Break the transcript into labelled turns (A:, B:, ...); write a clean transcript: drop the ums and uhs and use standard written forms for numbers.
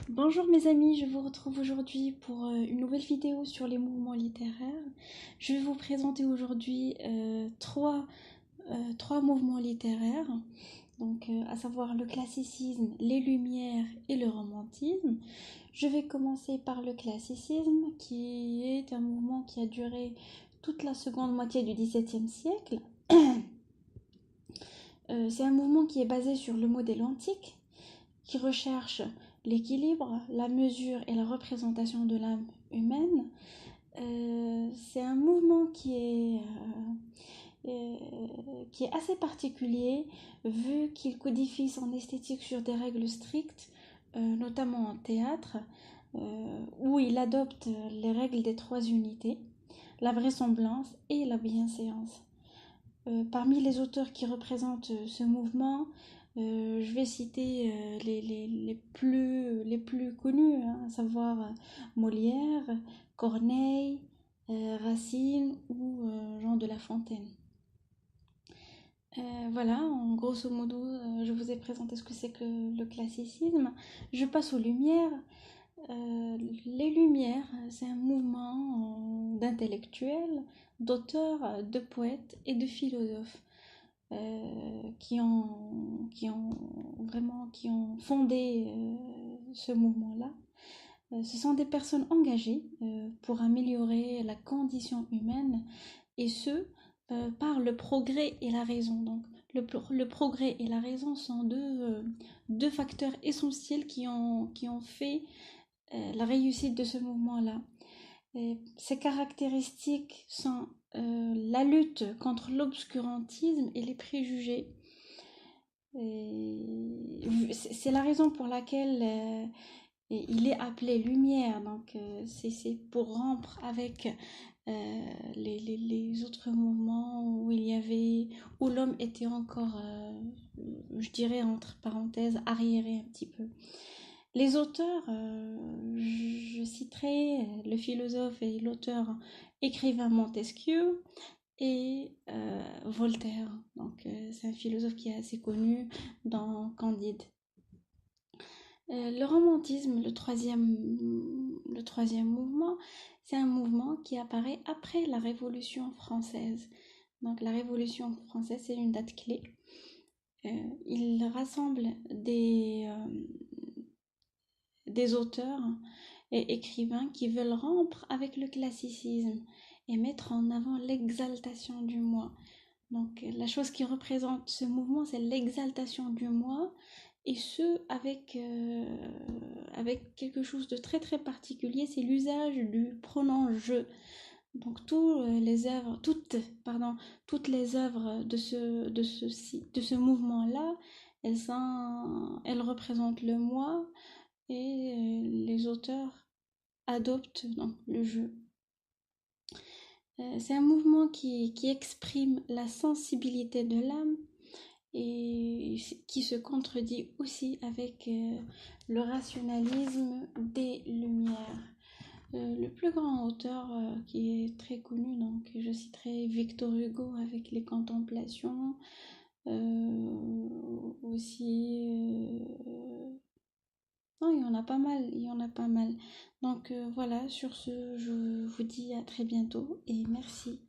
A: Bonjour mes amis, je vous retrouve aujourd'hui pour une nouvelle vidéo sur les mouvements littéraires. Je vais vous présenter aujourd'hui trois mouvements littéraires, à savoir le classicisme, les Lumières et le romantisme. Je vais commencer par le classicisme, qui est un mouvement qui a duré toute la seconde moitié du XVIIe siècle. C'est un mouvement qui est basé sur le modèle antique, qui recherche l'équilibre, la mesure et la représentation de l'âme humaine. C'est un mouvement euh, qui est assez particulier, vu qu'il codifie son esthétique sur des règles strictes, notamment en théâtre, où il adopte les règles des trois unités, la vraisemblance et la bienséance. Parmi les auteurs qui représentent ce mouvement, je vais citer les plus connus, hein, à savoir Molière, Corneille, Racine ou Jean de La Fontaine. Voilà, en grosso modo, je vous ai présenté ce que c'est que le classicisme. Je passe aux Lumières. Les Lumières, c'est un mouvement d'intellectuels, d'auteurs, de poètes et de philosophes qui ont fondé ce mouvement-là. Ce sont des personnes engagées pour améliorer la condition humaine, et ce, par le progrès et la raison. Donc, le progrès et la raison sont deux facteurs essentiels qui ont fait la réussite de ce mouvement-là. Ces caractéristiques sont la lutte contre l'obscurantisme et les préjugés. C'est la raison pour laquelle il est appelé lumière. Donc, c'est pour rompre avec les autres mouvements où l'homme était encore, je dirais entre parenthèses, arriéré un petit peu. Les auteurs, je citerai le philosophe et l'auteur écrivain Montesquieu et Voltaire. Donc, c'est un philosophe qui est assez connu dans Candide. Le romantisme, le troisième mouvement, c'est un mouvement qui apparaît après la Révolution française. Donc, la Révolution française, c'est une date clé. Il rassemble des auteurs et écrivains qui veulent rompre avec le classicisme et mettre en avant l'exaltation du moi. Donc la chose qui représente ce mouvement, c'est l'exaltation du moi, et ce avec quelque chose de très très particulier, c'est l'usage du pronom je. Donc toutes les œuvres de ce mouvement-là, elles représentent le moi, et les auteurs adoptent donc le jeu. C'est un mouvement qui exprime la sensibilité de l'âme et qui se contredit aussi avec le rationalisme des Lumières. Le plus grand auteur qui est très connu, donc je citerai Victor Hugo avec les Contemplations, aussi non, il y en a pas mal, il y en a pas mal. Donc voilà, sur ce, je vous dis à très bientôt et merci.